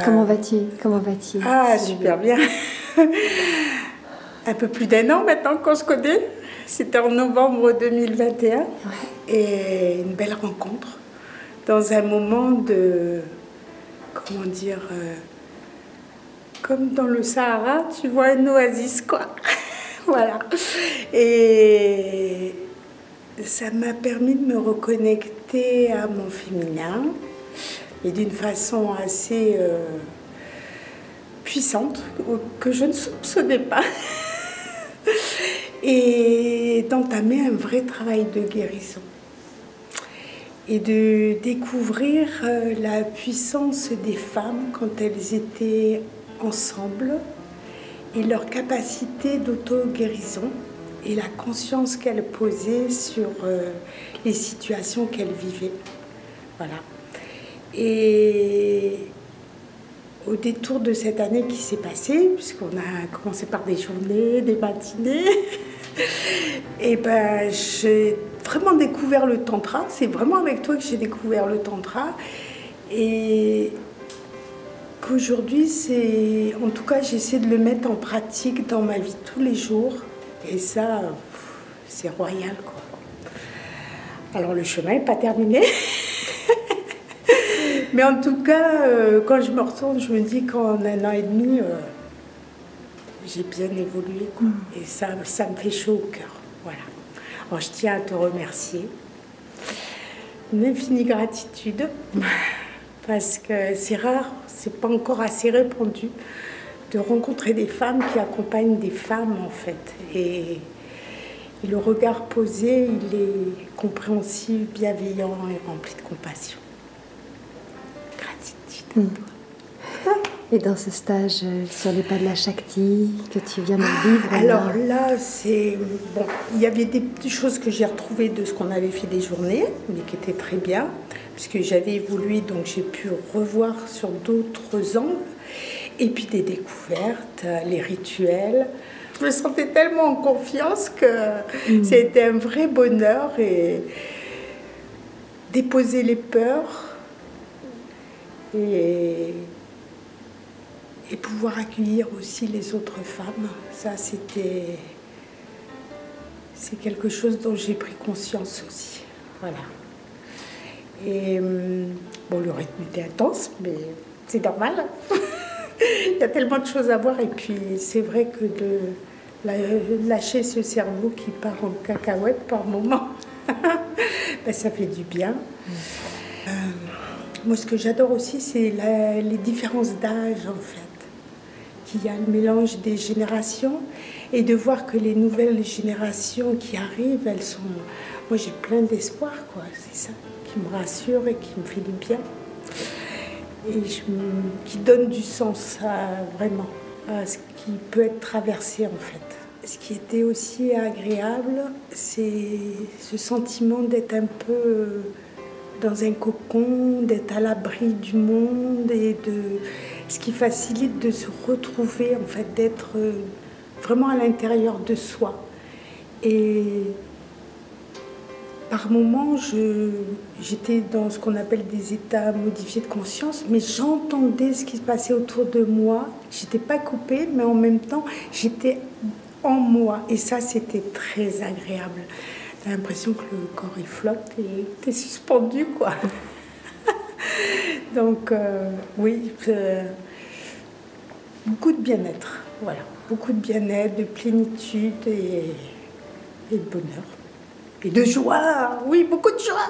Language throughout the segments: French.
Comment vas-tu? Comment vas-tu? Ah, super bien. Un peu plus d'1 an maintenant qu'on se connaît. C'était en novembre 2021. Ouais. Et une belle rencontre. Dans un moment de... Comment dire comme dans le Sahara, tu vois un oasis, quoi. Voilà. Et ça m'a permis de me reconnecter à mon féminin. Et d'une façon assez puissante, que je ne soupçonnais pas. Et d'entamer un vrai travail de guérison. Et de découvrir la puissance des femmes quand elles étaient ensemble et leur capacité d'auto-guérison et la conscience qu'elles posaient sur les situations qu'elles vivaient. Voilà. Et au détour de cette année qui s'est passée, puisqu'on a commencé par des journées, des matinées, et ben j'ai vraiment découvert le tantra. C'est vraiment avec toi que j'ai découvert le tantra. Et qu'aujourd'hui, en tout cas, j'essaie de le mettre en pratique dans ma vie tous les jours. Et ça, c'est royal, quoi. Alors, le chemin n'est pas terminé. Mais en tout cas, quand je me retourne, je me dis qu'en 1 an et demi, j'ai bien évolué, quoi. Et ça me fait chaud au cœur. Voilà. Alors, je tiens à te remercier. Une infinie gratitude. Parce que c'est rare, c'est pas encore assez répandu de rencontrer des femmes qui accompagnent des femmes, en fait. Et le regard posé, il est compréhensif, bienveillant et rempli de compassion. Gratitude. Et dans ce stage sur les pas de la Shakti que tu viens de vivre, alors là, c'est bon. Il y avait des petites choses que j'ai retrouvées de ce qu'on avait fait des journées, mais qui étaient très bien, puisque j'avais évolué, donc j'ai pu revoir sur d'autres angles. Et puis des découvertes, les rituels. Je me sentais tellement en confiance que c'était un vrai bonheur et déposer les peurs et pouvoir accueillir aussi les autres femmes. Ça, c'est quelque chose dont j'ai pris conscience aussi. Voilà. Et bon, le rythme était intense, mais c'est normal. Il y a tellement de choses à voir. Et puis, c'est vrai que de lâcher ce cerveau qui part en cacahuète par moment, ben, ça fait du bien. Moi, ce que j'adore aussi, c'est les différences d'âge, en fait. Qu'il y a le mélange des générations et de voir que les nouvelles générations qui arrivent, elles sont... Moi, j'ai plein d'espoir, quoi. C'est ça qui me rassure et qui me fait du bien. Et qui donne du sens vraiment à ce qui peut être traversé, en fait. Ce qui était aussi agréable, c'est ce sentiment d'être un peu dans un cocon, d'être à l'abri du monde et ce qui facilite de se retrouver, en fait, d'être vraiment à l'intérieur de soi. Et par moments, j'étais dans ce qu'on appelle des états modifiés de conscience, mais j'entendais ce qui se passait autour de moi. J'étais pas coupée, mais en même temps, j'étais en moi. Et ça, c'était très agréable. T'as l'impression que le corps, il flotte et t'es suspendu, quoi. Donc, oui, beaucoup de bien-être, voilà. Beaucoup de bien-être, de plénitude et de bonheur. Et de joie, oui, beaucoup de joie.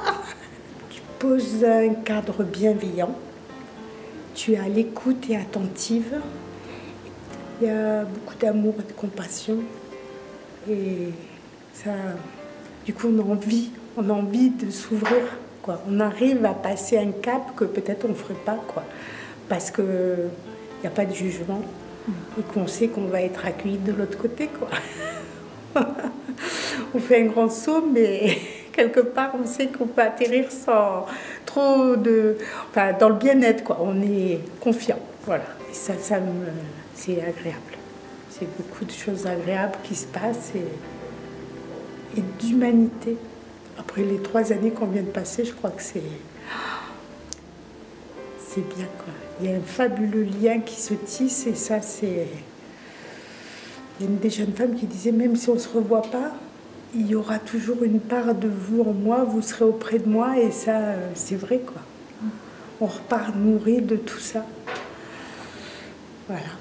Tu poses un cadre bienveillant, tu es à l'écoute et attentive. Il y a beaucoup d'amour et de compassion. Et ça, du coup, on a envie de s'ouvrir, quoi. On arrive à passer un cap que peut-être on ne ferait pas, quoi. Parce qu'il n'y a pas de jugement et qu'on sait qu'on va être accueilli de l'autre côté, quoi. On fait un grand saut, mais quelque part, on sait qu'on peut atterrir sans trop de... Enfin, dans le bien-être, quoi. On est confiant, voilà. Et ça c'est agréable. C'est beaucoup de choses agréables qui se passent et d'humanité. Après les 3 années qu'on vient de passer, je crois que c'est bien, quoi. Il y a un fabuleux lien qui se tisse et ça, c'est... Il y a une des jeunes femmes qui disait, même si on ne se revoit pas, il y aura toujours une part de vous en moi, vous serez auprès de moi et ça, c'est vrai, quoi. On repart nourri de tout ça. Voilà.